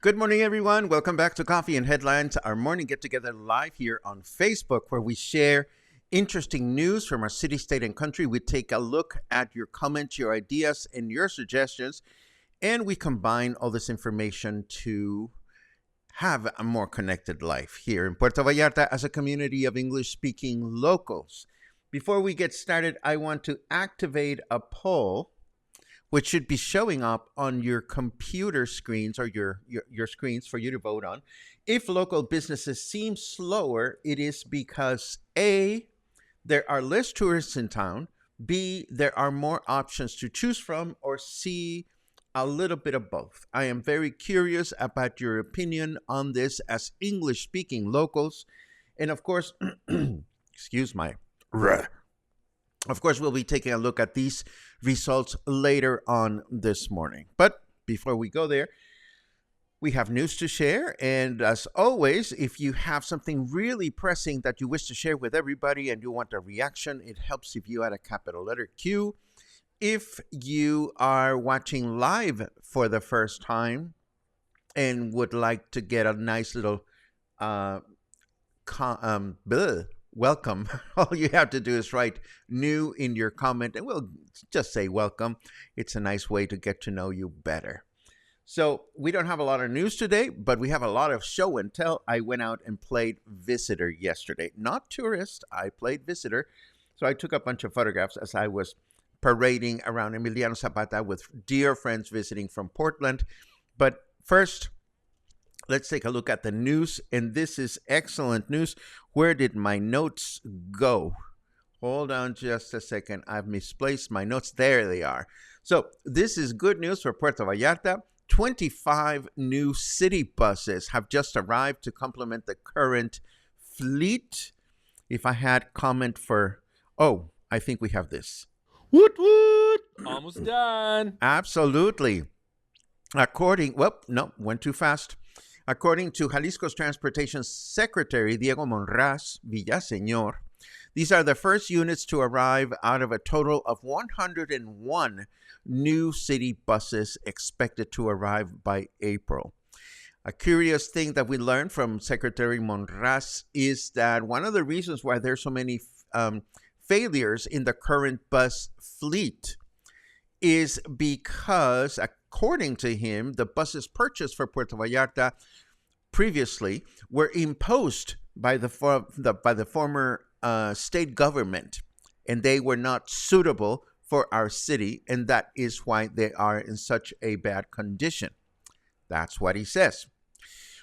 Good morning, everyone. Welcome back to Coffee and Headlines, our morning get-together live here on Facebook, where we share interesting news from our city, state, and country. We take a look at your comments, your ideas, and your suggestions, and we combine all this information to have a more connected life here in Puerto Vallarta as a community of English-speaking locals. Before we get started, I want to activate a poll which should be showing up on your computer screens or your screens for you to vote on. If local businesses seem slower, it is because A, there are less tourists in town, B, there are more options to choose from, or C, a little bit of both. I am very curious about your opinion on this as English-speaking locals. And of course, excuse my Of course, we'll be taking a look at these results later on this morning. But before we go there, we have news to share. And as always, if you have something really pressing that you wish to share with everybody and you want a reaction, it helps if you add a capital letter Q. If you are watching live for the first time and would like to get a nice little welcome, all you have to do is write new in your comment and we'll just say welcome. It's a nice way to get to know you better. So we don't have a lot of news today, but we have a lot of show and tell. I went out and played visitor yesterday. Not tourist, I played visitor. So I took a bunch of photographs as I was parading around Emiliano Zapata with dear friends visiting from Portland. But first, let's take a look at the news, and this is excellent news. Where did my notes go? Hold on just a second. I've misplaced my notes. There they are. So this is good news for Puerto Vallarta. 25 new city buses have just arrived to complement the current fleet. If I had comment for, I think we have this. Woot woot! Almost done. Absolutely. Went too fast. According to Jalisco's Transportation Secretary, Diego Monraz Villaseñor, these are the first units to arrive out of a total of 101 new city buses expected to arrive by April. A curious thing that we learned from Secretary Monraz is that one of the reasons why there's so many failures in the current bus fleet is because, according to him, the buses purchased for Puerto Vallarta previously were imposed by the former state government, and they were not suitable for our city, and that is why they are in such a bad condition. That's what he says.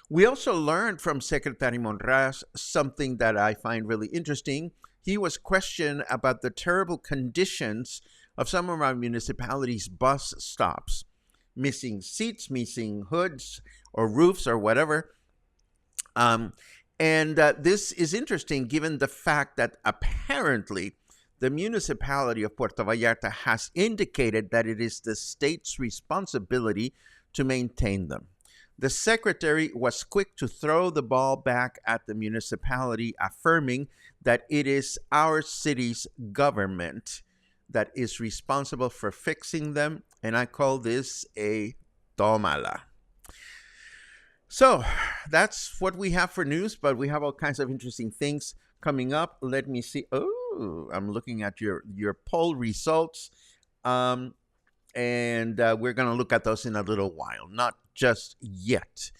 We also learned from Secretary Monraz something that I find really interesting. He was questioned about the terrible conditions of some of our municipalities' bus stops. Missing seats, missing hoods or roofs or whatever. This is interesting given the fact that apparently the municipality of Puerto Vallarta has indicated that it is the state's responsibility to maintain them. The secretary was quick to throw the ball back at the municipality, affirming that it is our city's government that is responsible for fixing them, and I call this a tómala. So that's what we have for news, but we have all kinds of interesting things coming up. Let me see. I'm looking at your poll results, and we're going to look at those in a little while, not just yet.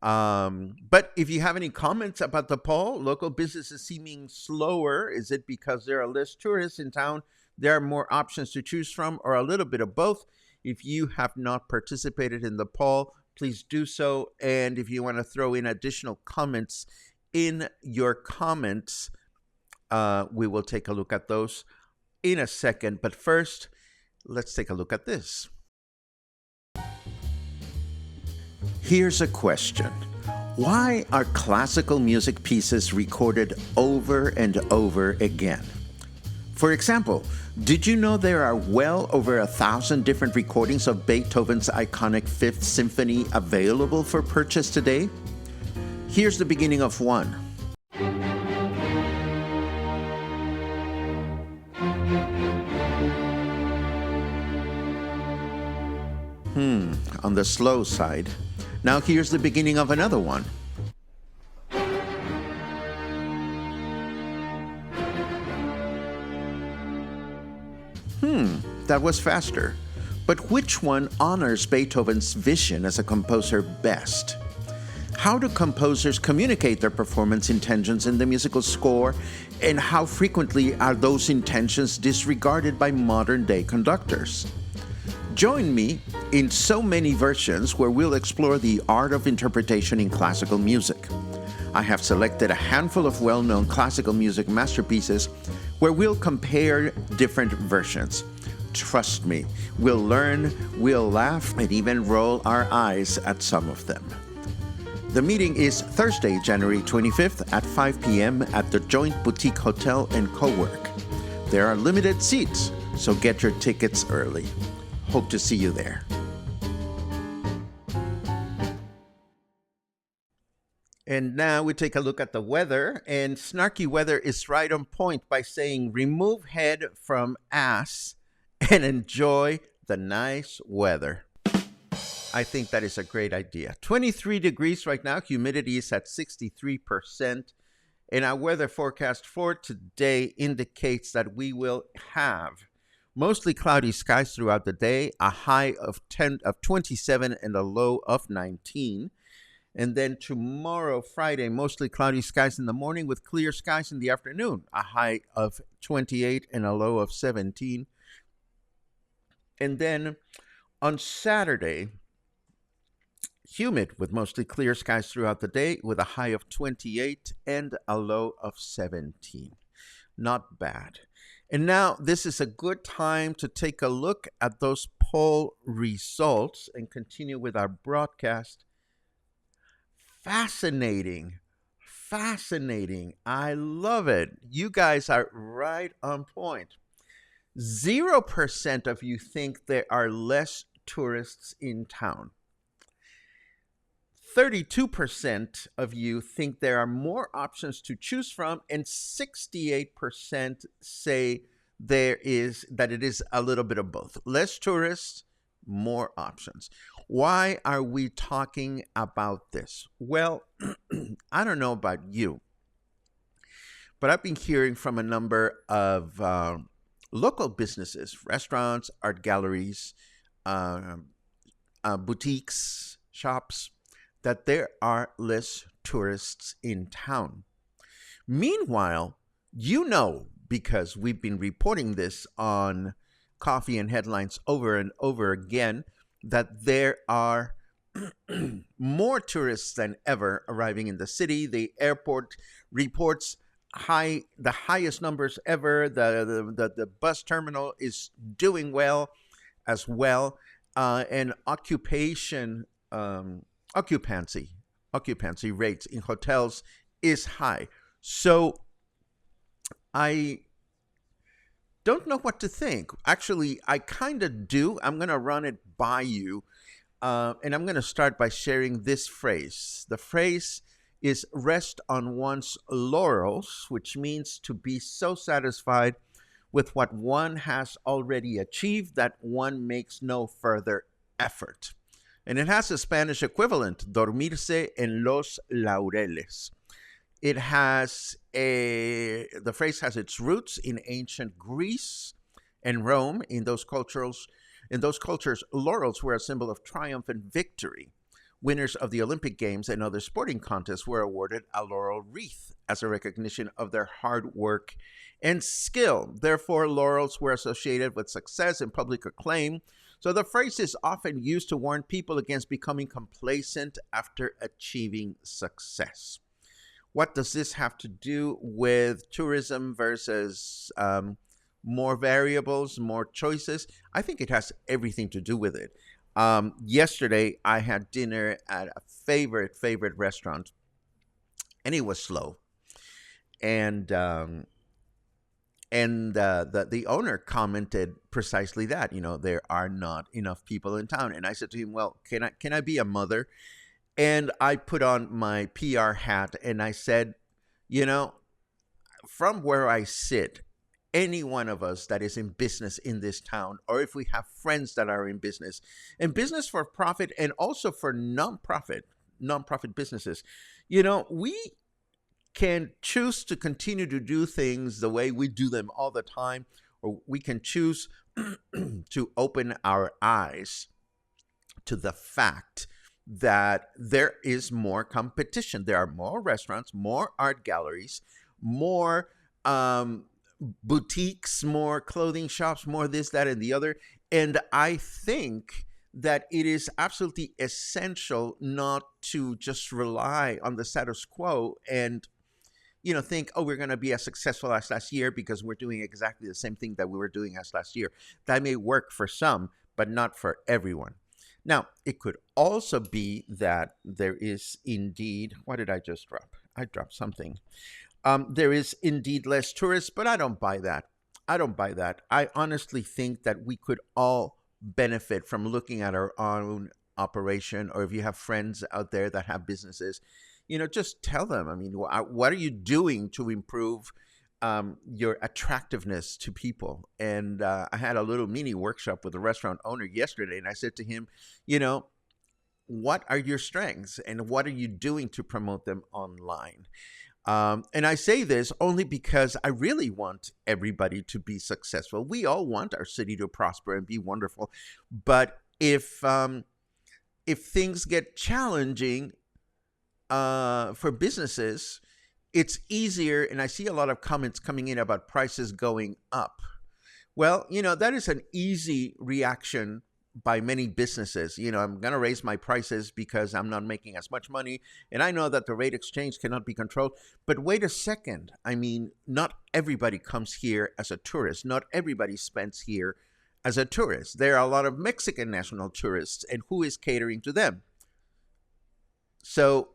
But if you have any comments about the poll, local businesses seeming slower, is it because there are less tourists in town? There are more options to choose from, or a little bit of both. If you have not participated in the poll, please do so. And if you want to throw in additional comments in your comments, we will take a look at those in a second. But first, let's take a look at this. Here's a question. Why are classical music pieces recorded over and over again? For example, did you know there are well over 1,000 different recordings of Beethoven's iconic Fifth Symphony available for purchase today? Here's the beginning of one. On the slow side. Now here's the beginning of another one. That was faster. But which one honors Beethoven's vision as a composer best? How do composers communicate their performance intentions in the musical score, and how frequently are those intentions disregarded by modern-day conductors? Join me in So Many Versions, where we'll explore the art of interpretation in classical music. I have selected a handful of well-known classical music masterpieces where we'll compare different versions. Trust me, we'll learn, we'll laugh, and even roll our eyes at some of them. The meeting is Thursday, January 25th at 5 p.m. at the Joint Boutique Hotel and Co-work. There are limited seats, so get your tickets early. Hope to see you there. And now we take a look at the weather, and Snarky Weather is right on point by saying remove head from ass and enjoy the nice weather. I think that is a great idea. 23 degrees right now. Humidity is at 63%. And our weather forecast for today indicates that we will have mostly cloudy skies throughout the day, a high of 27 and a low of 19. And then tomorrow, Friday, mostly cloudy skies in the morning with clear skies in the afternoon, a high of 28 and a low of 17. And then on Saturday, humid with mostly clear skies throughout the day with a high of 28 and a low of 17. Not bad. And now this is a good time to take a look at those poll results and continue with our broadcast. Fascinating. I love it. You guys are right on point. 0% of you think there are less tourists in town. 32% of you think there are more options to choose from, and 68% say that it is a little bit of both. Less tourists, more options. Why are we talking about this? Well, I don't know about you, but I've been hearing from a number of local businesses, restaurants, art galleries, boutiques, shops, that there are less tourists in town. Meanwhile, because we've been reporting this on Coffee and Headlines over and over again, that there are more tourists than ever arriving in the city. The airport reports the highest numbers ever. The bus terminal is doing well as well, and occupancy rates in hotels is high. So I don't know what to think. Actually, I kind of do. I'm going to run it by you, and I'm going to start by sharing this phrase. The phrase is rest on one's laurels, which means to be so satisfied with what one has already achieved that one makes no further effort. And it has a Spanish equivalent, dormirse en los laureles. The phrase has its roots in ancient Greece and Rome. In those cultures, laurels were a symbol of triumph and victory. Winners of the Olympic Games and other sporting contests were awarded a laurel wreath as a recognition of their hard work and skill. Therefore, laurels were associated with success and public acclaim. So the phrase is often used to warn people against becoming complacent after achieving success. What does this have to do with tourism versus more variables, more choices? I think it has everything to do with it. Yesterday, I had dinner at a favorite restaurant, and it was slow. And the owner commented precisely that, there are not enough people in town. And I said to him, well, can I be a mother? And I put on my PR hat and I said, from where I sit, any one of us that is in business in this town, or if we have friends that are in business, and business for profit and also for nonprofit businesses, we can choose to continue to do things the way we do them all the time, or we can choose to open our eyes to the fact that there is more competition. There are more restaurants, more art galleries, more boutiques, more clothing shops, more this, that, and the other. And I think that it is absolutely essential not to just rely on the status quo and think, oh, we're going to be as successful as last year because we're doing exactly the same thing that we were doing as last year. That may work for some, but not for everyone. Now, it could also be that there is indeed, what did I just drop? I dropped something. There is indeed less tourists, but I don't buy that. I honestly think that we could all benefit from looking at our own operation, or if you have friends out there that have businesses, just tell them. I mean, what are you doing to improve your attractiveness to people? And I had a little mini workshop with a restaurant owner yesterday, and I said to him, what are your strengths and what are you doing to promote them online? And I say this only because I really want everybody to be successful. We all want our city to prosper and be wonderful. But if things get challenging for businesses, it's easier. And I see a lot of comments coming in about prices going up. Well, that is an easy reaction by many businesses. I'm going to raise my prices because I'm not making as much money. And I know that the rate exchange cannot be controlled. But wait a second. I mean, not everybody comes here as a tourist. Not everybody spends here as a tourist. There are a lot of Mexican national tourists, and who is catering to them? So,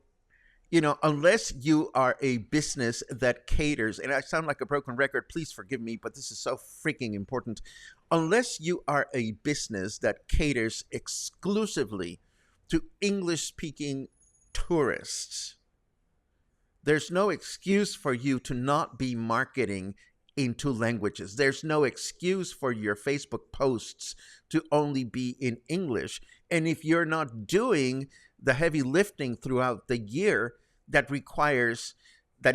unless you are a business that caters, and I sound like a broken record, please forgive me, but this is so freaking important. Unless you are a business that caters exclusively to English-speaking tourists, there's no excuse for you to not be marketing in two languages. There's no excuse for your Facebook posts to only be in English. And if you're not doing the heavy lifting throughout the year that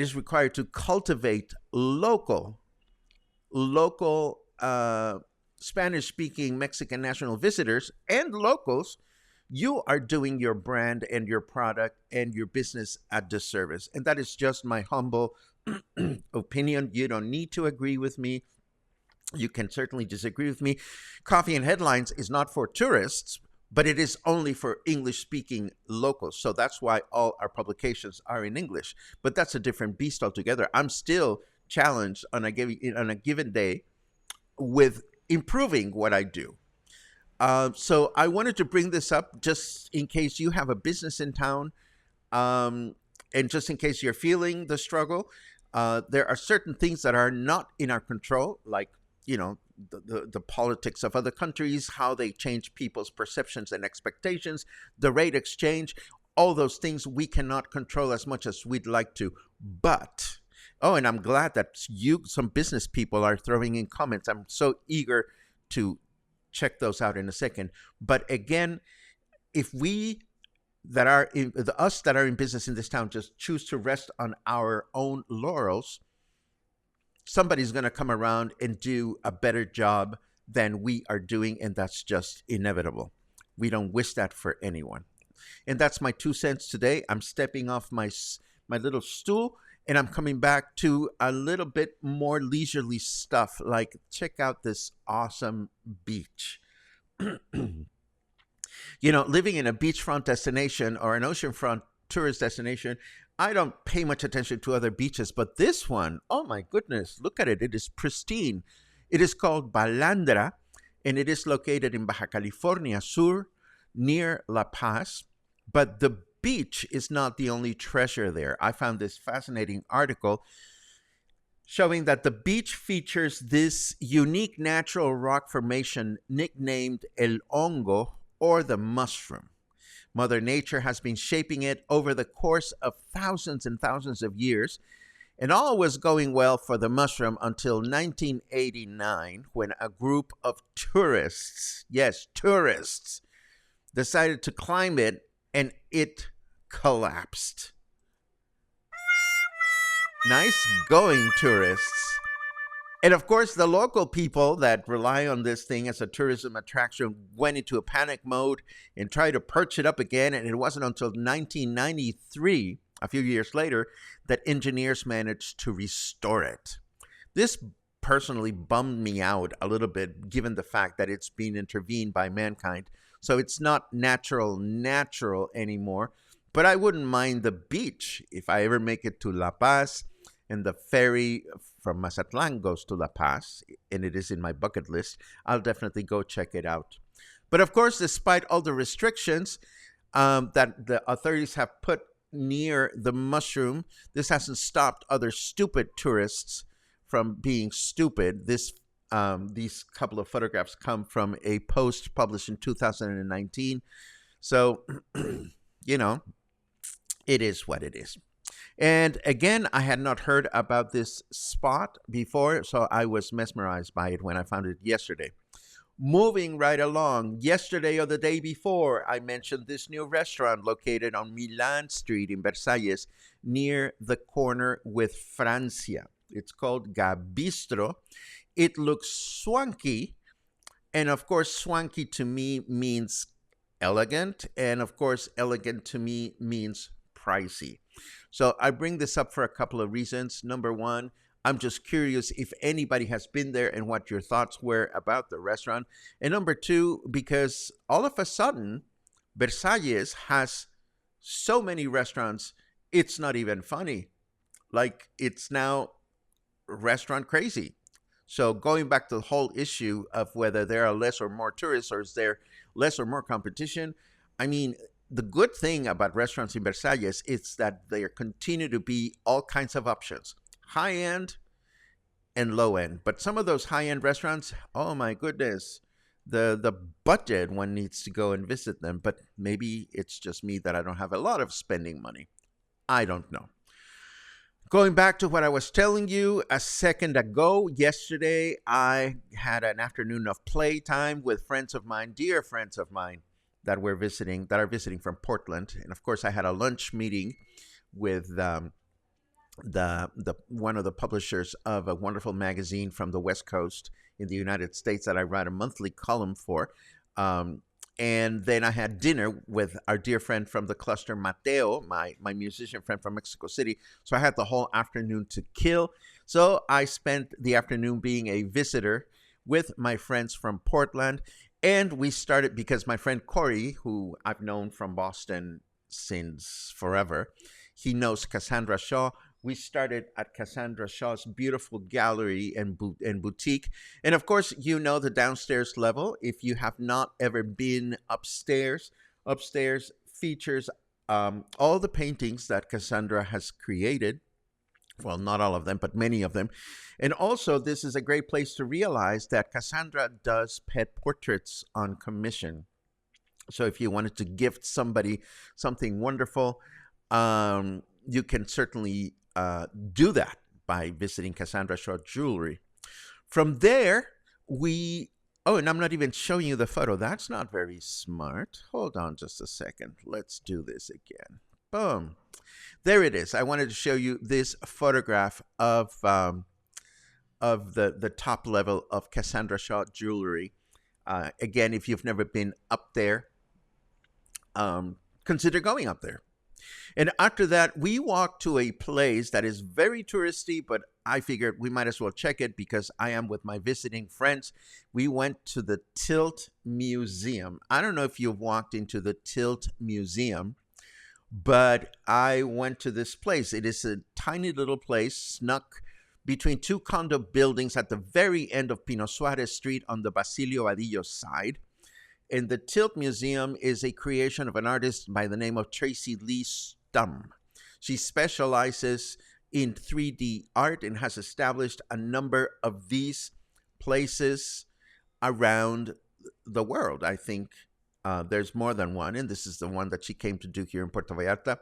is required to cultivate local Spanish-speaking Mexican national visitors and locals, you are doing your brand and your product and your business a disservice. And that is just my humble opinion. You don't need to agree with me. You can certainly disagree with me. Coffee and Headlines is not for tourists, but it is only for English-speaking locals. So that's why all our publications are in English. But that's a different beast altogether. I'm still challenged on a given day with improving what I do. So I wanted to bring this up just in case you have a business in town, and just in case you're feeling the struggle. There are certain things that are not in our control, like, the politics of other countries, how they change people's perceptions and expectations, the rate exchange, all those things we cannot control as much as we'd like to. But, and I'm glad that some business people are throwing in comments. I'm so eager to check those out in a second. But again, if us that are in business in this town just choose to rest on our own laurels, somebody's going to come around and do a better job than we are doing, and that's just inevitable. We don't wish that for anyone. And that's my 2 cents today. I'm stepping off my little stool, and I'm coming back to a little bit more leisurely stuff, like check out this awesome beach. Living in a beachfront destination or an oceanfront tourist destination, I don't pay much attention to other beaches, but this one, oh my goodness, look at it. It is pristine. It is called Balandra, and it is located in Baja California Sur, near La Paz. But the beach is not the only treasure there. I found this fascinating article showing that the beach features this unique natural rock formation nicknamed El Hongo, or the mushroom. Mother Nature has been shaping it over the course of thousands and thousands of years. And all was going well for the mushroom until 1989, when a group of tourists, yes, tourists, decided to climb it and it collapsed. Nice going, tourists. And of course, the local people that rely on this thing as a tourism attraction went into a panic mode and tried to perch it up again. And it wasn't until 1993, a few years later, that engineers managed to restore it. This personally bummed me out a little bit, given the fact that it's been intervened by mankind. So it's not natural anymore. But I wouldn't mind the beach if I ever make it to La Paz and the ferry from Mazatlan goes to La Paz, and it is in my bucket list. I'll definitely go check it out. But of course, despite all the restrictions that the authorities have put near the mushroom, this hasn't stopped other stupid tourists from being stupid. These couple of photographs come from a post published in 2019. So, you know, it is what it is. And again, I had not heard about this spot before, so I was mesmerized by it when I found it yesterday. Moving right along, yesterday or the day before, I mentioned this new restaurant located on Milan Street in Versalles, near the corner with Francia. It's called Gabistro. It looks swanky, and of course, swanky to me means elegant, and of course, elegant to me means pricey. So I bring this up for a couple of reasons. Number one, I'm just curious if anybody has been there and what your thoughts were about the restaurant. And number two, because all of a sudden, Versalles has so many restaurants, it's not even funny. Like, it's now restaurant crazy. So going back to the whole issue of whether there are less or more tourists or is there less or more competition, I mean, the good thing about restaurants in Versalles is that there continue to be all kinds of options, high end and low end. But some of those high end restaurants, oh my goodness, the budget, one needs to go and visit them. But maybe it's just me that I don't have a lot of spending money. I don't know. Going back to what I was telling you a second ago, yesterday I had an afternoon of playtime with friends of mine, dear friends of mine, that are visiting from Portland. And of course, I had a lunch meeting with the one of the publishers of a wonderful magazine from the West Coast in the United States that I write a monthly column for. And then I had dinner with our dear friend from the cluster, Mateo, my musician friend from Mexico City. So I had the whole afternoon to kill. So I spent the afternoon being a visitor with my friends from Portland. And we started because my friend Corey, who I've known from Boston since forever, he knows Cassandra Shaw. We started at Cassandra Shaw's beautiful gallery and boutique. And of course, you know the downstairs level. If you have not ever been upstairs features all the paintings that Cassandra has created. Well, not all of them, but many of them. And also, this is a great place to realize that Cassandra does pet portraits on commission. So if you wanted to gift somebody something wonderful, you can certainly do that by visiting Cassandra Shaw Jewelry. From there, and I'm not even showing you the photo. That's not very smart. Hold on just a second. Let's do this again. Boom. There it is. I wanted to show you this photograph of the top level of Cassandra Shaw Jewelry. Again, if you've never been up there, consider going up there. And after that, we walked to a place that is very touristy, but I figured we might as well check it because I am with my visiting friends. We went to the Tilt Museum. I don't know if you've walked into the Tilt Museum, but I went to this place. It is a tiny little place snuck between two condo buildings at the very end of Pino Suarez Street on the Basilio Vadillo side. And the Tilt Museum is a creation of an artist by the name of Tracy Lee Stum. She specializes in 3D art and has established a number of these places around the world. I think There's more than one, and this is the one that she came to do here in Puerto Vallarta.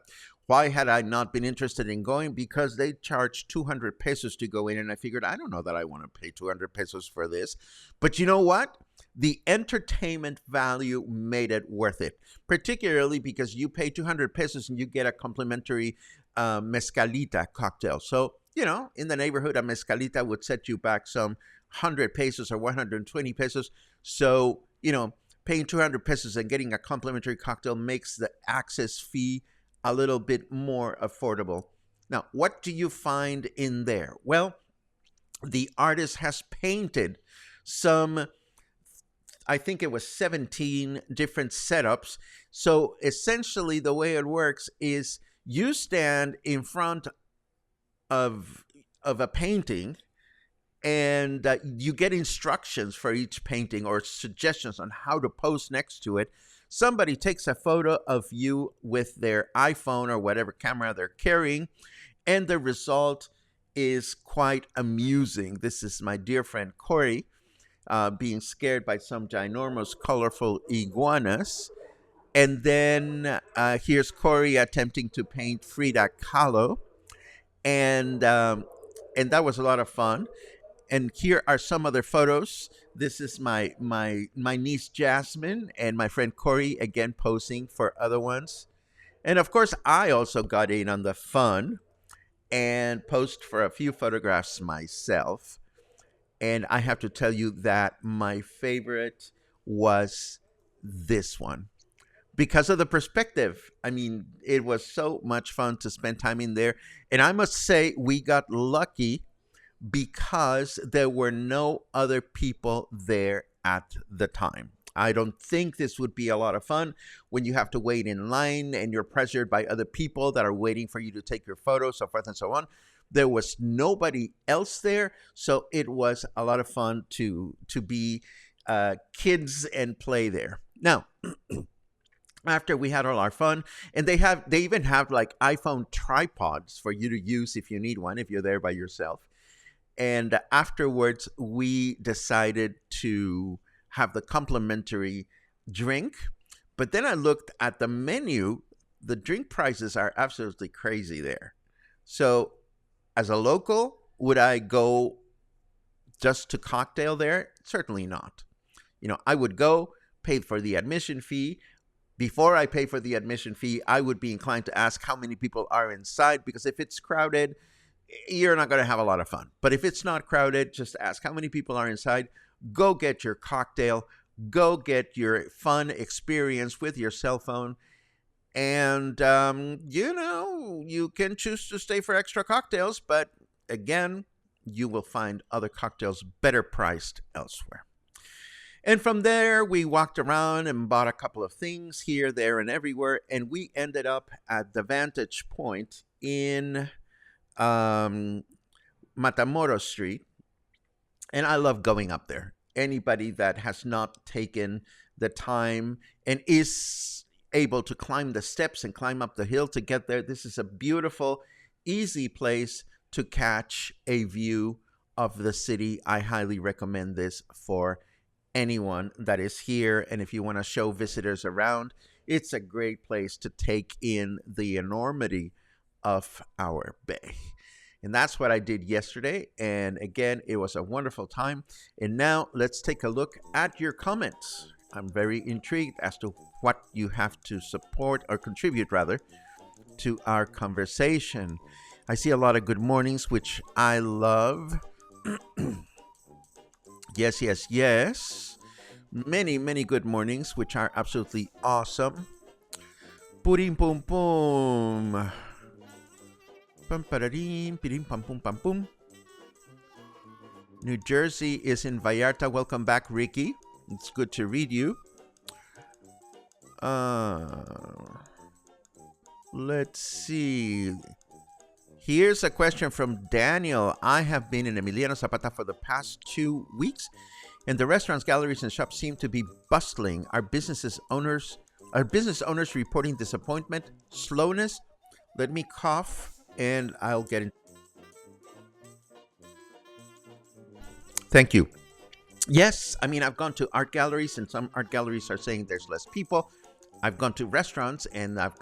Why had I not been interested in going? Because they charge 200 pesos to go in, and I figured, I don't know that I want to pay 200 pesos for this. But you know what? The entertainment value made it worth it, particularly because you pay 200 pesos and you get a complimentary mezcalita cocktail. So, in the neighborhood, a mezcalita would set you back some 100 pesos or 120 pesos. So, paying 200 pesos and getting a complimentary cocktail makes the access fee a little bit more affordable. Now, what do you find in there? Well, the artist has painted some, I think it was 17 different setups. So essentially the way it works is you stand in front of a painting, and you get instructions for each painting or suggestions on how to pose next to it. Somebody takes a photo of you with their iPhone or whatever camera they're carrying, and the result is quite amusing. This is my dear friend Corey being scared by some ginormous, colorful iguanas. And then here's Corey attempting to paint Frida Kahlo. And that was a lot of fun. And here are some other photos. This is my niece Jasmine and my friend Corey again posing for other ones. And of course, I also got in on the fun and posed for a few photographs myself. And I have to tell you that my favorite was this one because of the perspective. I mean, it was so much fun to spend time in there. And I must say, we got lucky because there were no other people there at the time. I don't think this would be a lot of fun when you have to wait in line and you're pressured by other people that are waiting for you to take your photo, so forth and so on. There was nobody else there, so it was a lot of fun to be kids and play there. Now, after we had all our fun, and they even have like iPhone tripods for you to use if you need one, if you're there by yourself. And afterwards, we decided to have the complimentary drink. But then I looked at the menu. The drink prices are absolutely crazy there. So as a local, would I go just to cocktail there? Certainly not. I would go, pay for the admission fee. Before I pay for the admission fee, I would be inclined to ask how many people are inside, because if it's crowded, you're not going to have a lot of fun. But if it's not crowded, just ask how many people are inside. Go get your cocktail. Go get your fun experience with your cell phone. And, you can choose to stay for extra cocktails. But again, you will find other cocktails better priced elsewhere. And from there, we walked around and bought a couple of things here, there, and everywhere. And we ended up at the Vantage Point in Matamoros Street. And I love going up there. Anybody that has not taken the time and is able to climb the steps and climb up the hill to get there, this is a beautiful, easy place to catch a view of the city. I highly recommend this for anyone that is here. And if you want to show visitors around, it's a great place to take in the enormity of our bay. And that's what I did yesterday. And again, it was a wonderful time. And now let's take a look at your comments. I'm very intrigued as to what you have to support or contribute, rather, to our conversation. I see a lot of good mornings, which I love. Yes, yes, yes. Many, many good mornings, which are absolutely awesome. Purim pum pum. Pum pararim, pirim pum pum pum pum. New Jersey is in Vallarta. Welcome back, Ricky. It's good to read you. Let's see. Here's a question from Daniel. I have been in Emiliano Zapata for the past 2 weeks, and the restaurants, galleries, and shops seem to be bustling. Are business owners reporting disappointment, slowness? Let me cough, and I'll get in. Thank you. Yes, I mean, I've gone to art galleries, and some art galleries are saying there's less people. I've gone to restaurants, and I've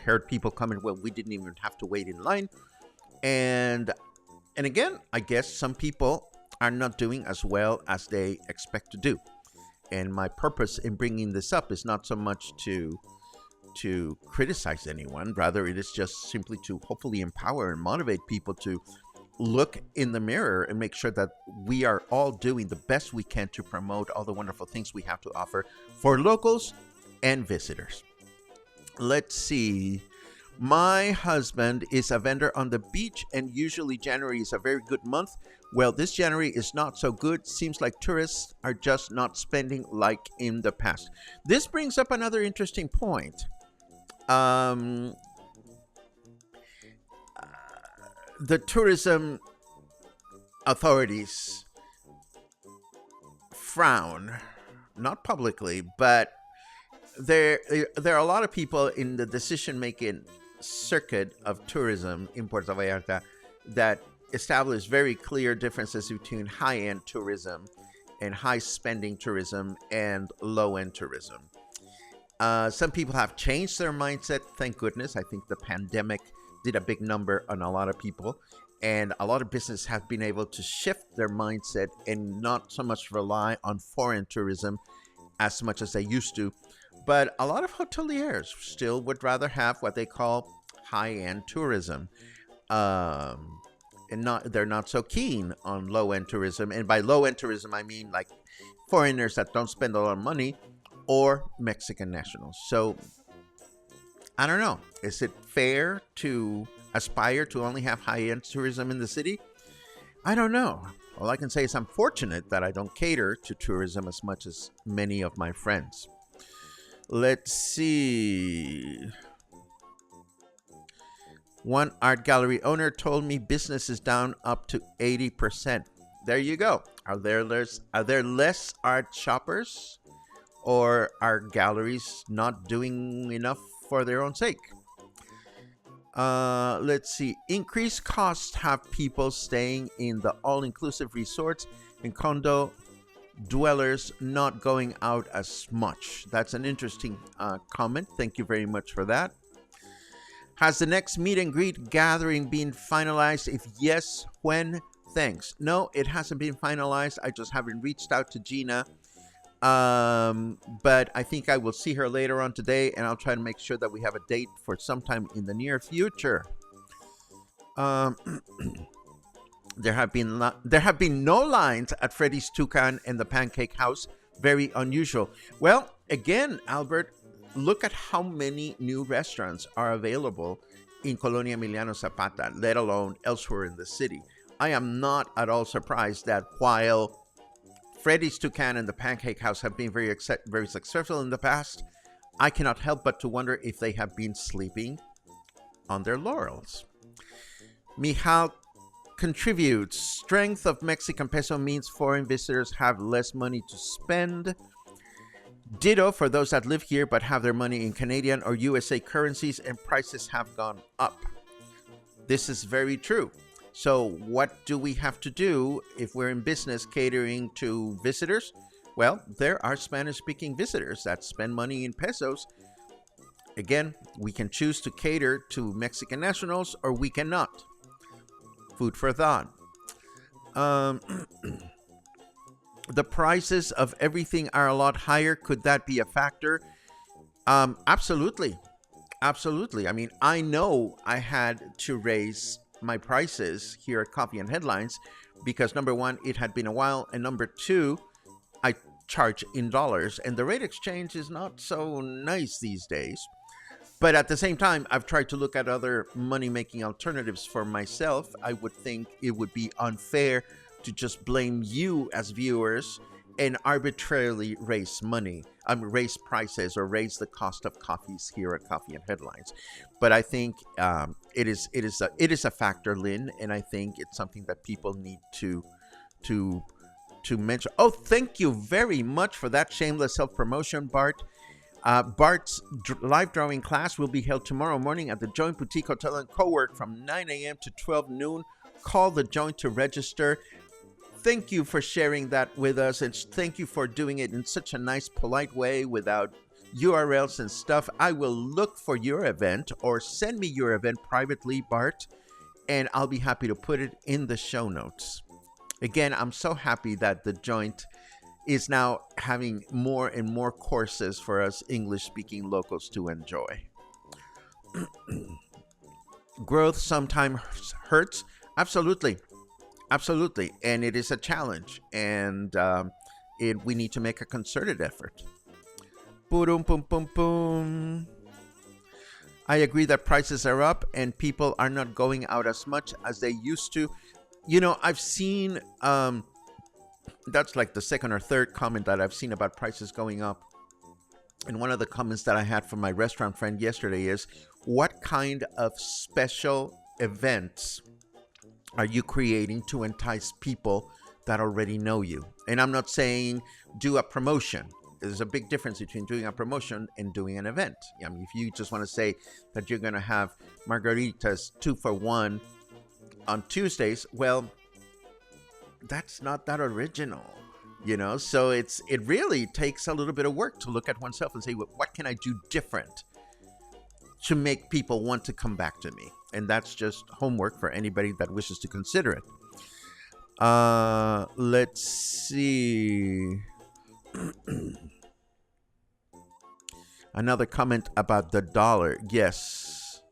heard people coming. Well, we didn't even have to wait in line, and again, I guess some people are not doing as well as they expect to do. And my purpose in bringing this up is not so much to criticize anyone. Rather, it is just simply to hopefully empower and motivate people to look in the mirror and make sure that we are all doing the best we can to promote all the wonderful things we have to offer for locals and visitors. Let's see. My husband is a vendor on the beach, and usually January is a very good month. Well, this January is not so good. Seems like tourists are just not spending like in the past. This brings up another interesting point. The tourism authorities frown, not publicly, but there are a lot of people in the decision-making circuit of tourism in Puerto Vallarta that establish very clear differences between high-end tourism and high-spending tourism and low-end tourism. Some people have changed their mindset, thank goodness. I think the pandemic did a big number on a lot of people, and a lot of businesses have been able to shift their mindset and not so much rely on foreign tourism as much as they used to. But a lot of hoteliers still would rather have what they call high-end tourism. And they're not so keen on low-end tourism. And by low-end tourism, I mean like foreigners that don't spend a lot of money or Mexican nationals. So I don't know. Is it fair to aspire to only have high-end tourism in the city? I don't know. All I can say is I'm fortunate that I don't cater to tourism as much as many of my friends. Let's see. One art gallery owner told me business is down up to 80%. There you go. Are there less art shoppers, or are galleries not doing enough for their own sake? Let's see. Increased costs have people staying in the all-inclusive resorts and condo dwellers not going out as much. That's an interesting comment. Thank you very much for that. Has the next meet and greet gathering been finalized? If yes, when? Thanks. No, it hasn't been finalized. I just haven't reached out to Gina. But I think I will see her later on today, and I'll try to make sure that we have a date for sometime in the near future. There have been no lines at Freddy's Toucan and the Pancake House. Very unusual. Well, again, Albert, look at how many new restaurants are available in Colonia Emiliano Zapata, let alone elsewhere in the city. I am not at all surprised that while Freddy's Toucan and the Pancake House have been very successful in the past, I cannot help but to wonder if they have been sleeping on their laurels. Michal contributes. Strength of Mexican peso means foreign visitors have less money to spend. Ditto for those that live here but have their money in Canadian or USA currencies, and prices have gone up. This is very true. So what do we have to do if we're in business catering to visitors? Well, there are Spanish-speaking visitors that spend money in pesos. Again, we can choose to cater to Mexican nationals or we cannot. Food for thought. The prices of everything are a lot higher. Could that be a factor? Absolutely. Absolutely. I mean, I know I had to raise my prices here at Coffee and Headlines because number one, it had been a while, and number two, I charge in dollars, and the rate exchange is not so nice these days. But at the same time, I've tried to look at other money-making alternatives for myself. I would think it would be unfair to just blame you as viewers and arbitrarily raise prices or raise the cost of coffees here at Coffee and Headlines. But I think it is a factor, Lynn, and I think it's something that people need to mention. Oh, thank you very much for that shameless self-promotion, Bart. Bart's live drawing class will be held tomorrow morning at the Joint Boutique Hotel and Co-work from 9 a.m. to 12 noon. Call the Joint to register. thank you for sharing that with us, and thank you for doing it in such a nice, polite way without URLs and stuff. I will look for your event or send me your event privately, Bart, and I'll be happy to put it in the show notes. Again, I'm so happy that the joint is now having more and more courses for us English-speaking locals to enjoy. Growth sometimes hurts. Absolutely. Absolutely. And it is a challenge. And we need to make a concerted effort. Boom, boom, boom, boom. I agree that prices are up and people are not going out as much as they used to. You know, I've seen, that's like the second or third comment that I've seen about prices going up. And one of the comments that I had from my restaurant friend yesterday is, what kind of special events are you creating to entice people that already know you? And I'm not saying do a promotion. There's a big difference between doing a promotion and doing an event. I mean, if you just want to say that you're going to have margaritas 2 for 1 on Tuesdays, well, that's not that original, you know? So it really takes a little bit of work to look at oneself and say, what can I do different to make people want to come back to me? And that's just homework for anybody that wishes to consider it. Let's see. Another comment about the dollar. Yes,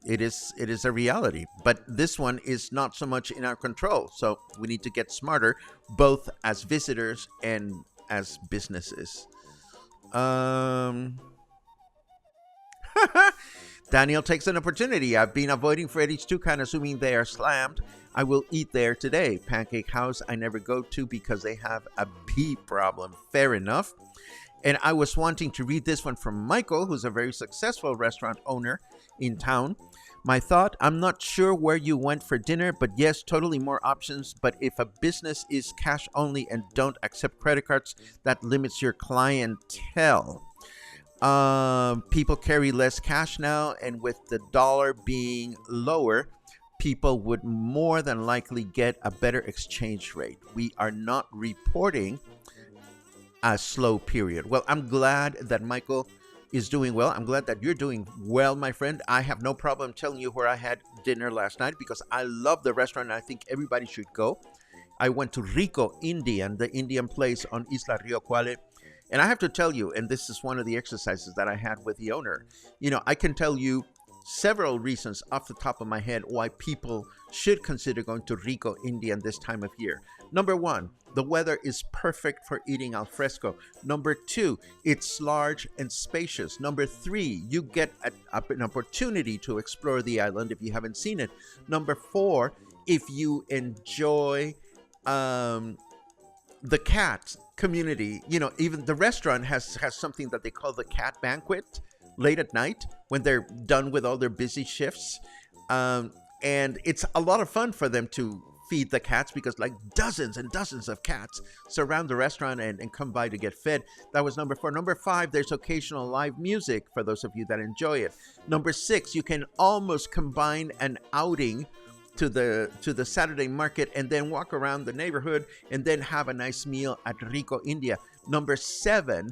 it is a reality, but this one is not so much in our control. So we need to get smarter, both as visitors and as businesses. Daniel takes an opportunity. I've been avoiding Freddy's Toucan, assuming they are slammed. I will eat there today. Pancake House I never go to because they have a bee problem. Fair enough. And I was wanting to read this one from Michael, who's a very successful restaurant owner in town. My thought, I'm not sure where you went for dinner, but yes, totally more options. But if a business is cash only and don't accept credit cards, that limits your clientele. People carry less cash now, and with the dollar being lower, people would more than likely get a better exchange rate. We are not reporting a slow period. Well, I'm glad that Michael is doing well. I'm glad that you're doing well, my friend. I have no problem telling you where I had dinner last night because I love the restaurant and I think everybody should go. I went to Rico Indian, the Indian place on Isla Rio Cuale. And I have to tell you, and this is one of the exercises that I had with the owner, you know, I can tell you several reasons off the top of my head why people should consider going to Rico Indian this time of year. Number one, the weather is perfect for eating al fresco. Number two, it's large and spacious. Number three, you get an opportunity to explore the island if you haven't seen it. Number four, if you enjoy the cat community, you know, even the restaurant has something that they call the cat banquet late at night when they're done with all their busy shifts. And it's a lot of fun for them to feed the cats because like dozens and dozens of cats surround the restaurant and come by to get fed. That was number four. Number five, there's occasional live music for those of you that enjoy it. Number six, you can almost combine an outing to the Saturday market and then walk around the neighborhood and then have a nice meal at Rico India. Number seven,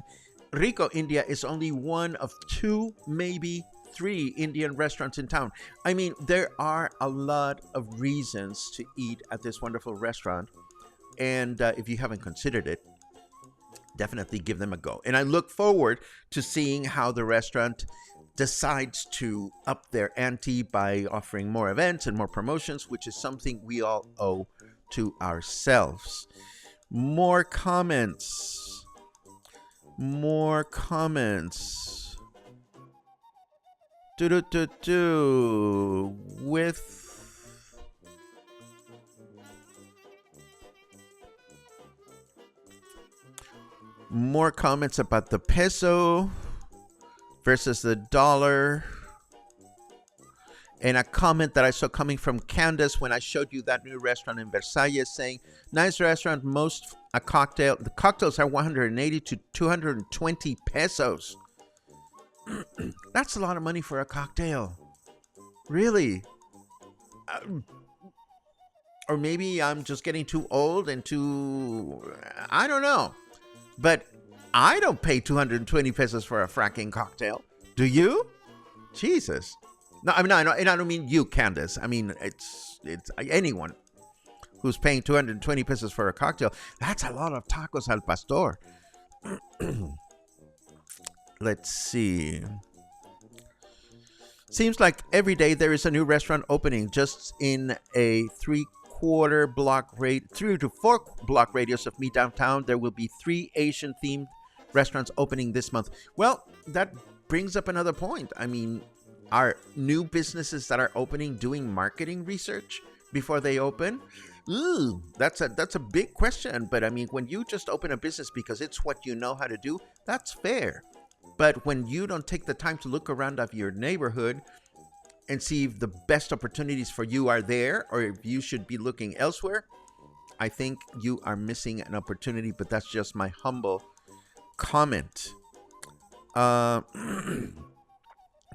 Rico India is only one of two, maybe three Indian restaurants in town. I mean, there are a lot of reasons to eat at this wonderful restaurant. And if you haven't considered it, definitely give them a go. And I look forward to seeing how the restaurant decides to up their ante by offering more events and more promotions, which is something we all owe to ourselves. More comments. With more comments about the peso versus the dollar. And a comment that I saw coming from Candace when I showed you that new restaurant in Versalles saying, nice restaurant, the cocktails are 180 to 220 pesos. That's a lot of money for a cocktail. Really? or maybe I'm just getting too old and I don't know. But I don't pay 220 pesos for a fracking cocktail. Do you? Jesus. No, I mean, I don't mean you, Candace. I mean, it's anyone who's paying 220 pesos for a cocktail. That's a lot of tacos al pastor. Let's see. Seems like every day there is a new restaurant opening. Just in a 3 to 4 block radius of me downtown, there will be 3 Asian themed restaurants opening this month. Well, that brings up another point. I mean, are new businesses that are opening doing marketing research before they open? Ooh, that's a big question. But I mean, when you just open a business because it's what you know how to do, that's fair. But when you don't take the time to look around of your neighborhood and see if the best opportunities for you are there, or if you should be looking elsewhere, I think you are missing an opportunity. But that's just my humble comment.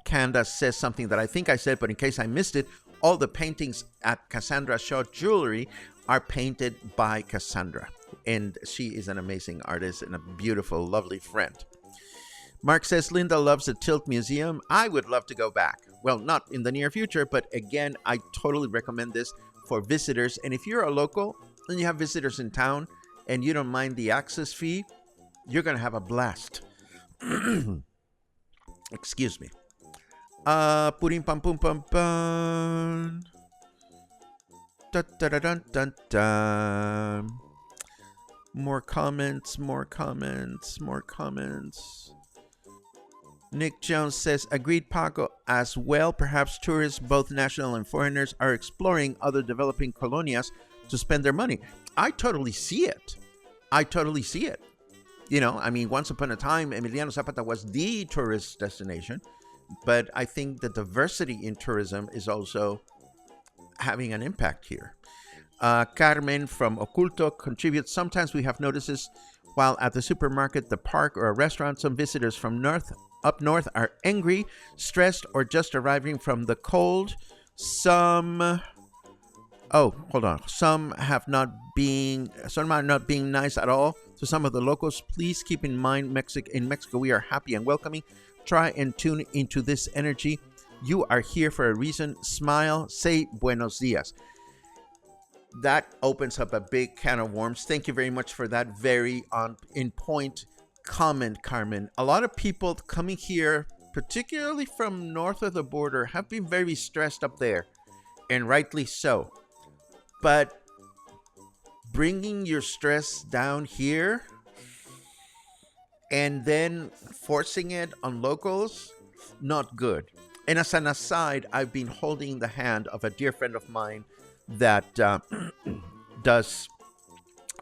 Candace says something that I think I said, but in case I missed it, all the paintings at Cassandra Shaw Jewelry are painted by Cassandra. And she is an amazing artist and a beautiful, lovely friend. Mark says, Linda loves the Tilt Museum. I would love to go back. Well, not in the near future, but again, I totally recommend this for visitors. And if you're a local and you have visitors in town and you don't mind the access fee, you're going to have a blast. Excuse me. Purim pam pum pam pam. Dun, dun, dun, dun, dun. More comments. Nick Jones says, agreed, Paco, as well. Perhaps tourists, both national and foreigners, are exploring other developing colonias to spend their money. I totally see it. You know, I mean, once upon a time, Emiliano Zapata was the tourist destination. But I think the diversity in tourism is also having an impact here. Carmen from Oculto contributes, sometimes we have notices while at the supermarket, the park, or a restaurant. Some visitors from up north are angry, stressed, or just arriving from the cold. Some are not being nice at all to some of the locals. Please keep in mind, in Mexico, we are happy and welcoming. Try and tune into this energy. You are here for a reason. Smile, say buenos dias. That opens up a big can of worms. Thank you very much for that very in point comment, Carmen. A lot of people coming here, particularly from north of the border, have been very stressed up there, and rightly so. But bringing your stress down here and then forcing it on locals, not good. And as an aside, I've been holding the hand of a dear friend of mine that does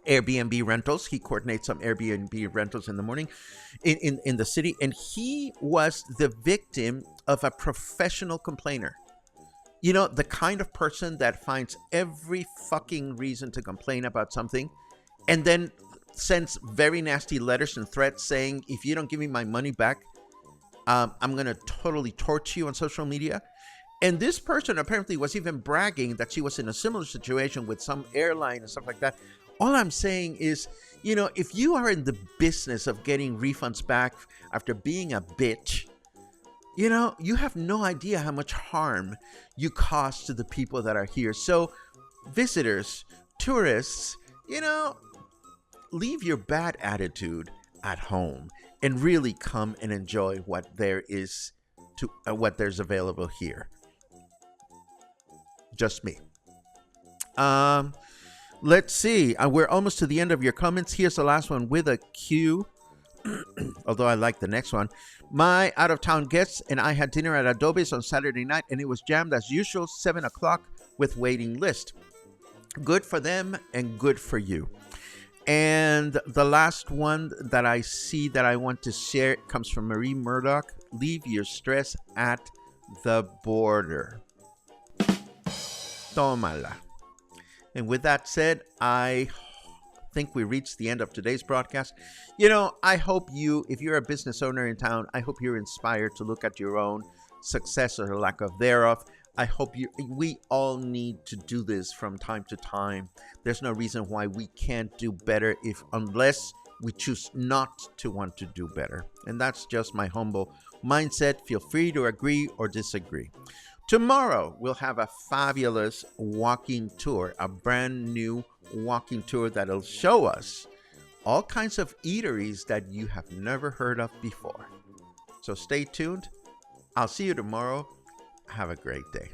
Airbnb rentals. He coordinates some Airbnb rentals in the morning in the city. And he was the victim of a professional complainer. You know, the kind of person that finds every fucking reason to complain about something and then sends very nasty letters and threats saying, if you don't give me my money back, I'm going to totally torch you on social media. And this person apparently was even bragging that she was in a similar situation with some airline and stuff like that. All I'm saying is, you know, if you are in the business of getting refunds back after being a bitch, you know, you have no idea how much harm you cause to the people that are here. So visitors, tourists, you know, leave your bad attitude at home and really come and enjoy what there's available here. Just me. Let's see. We're almost to the end of your comments. Here's the last one with a Q. Although I like the next one. My out-of-town guests and I had dinner at Adobe's on Saturday night, and it was jammed as usual, 7 o'clock with waiting list. Good for them and good for you. And the last one that I see that I want to share comes from Marie Murdoch. Leave your stress at the border. Tómala. And with that said, I think we reached the end of today's broadcast. You know, I hope if you're a business owner in town, I hope you're inspired to look at your own success or lack of thereof. I hope we all need to do this from time to time. There's no reason why we can't do better unless we choose not to want to do better. And that's just my humble mindset. Feel free to agree or disagree. Tomorrow, we'll have a fabulous walking tour, a brand new walking tour that'll show us all kinds of eateries that you have never heard of before. So stay tuned. I'll see you tomorrow. Have a great day.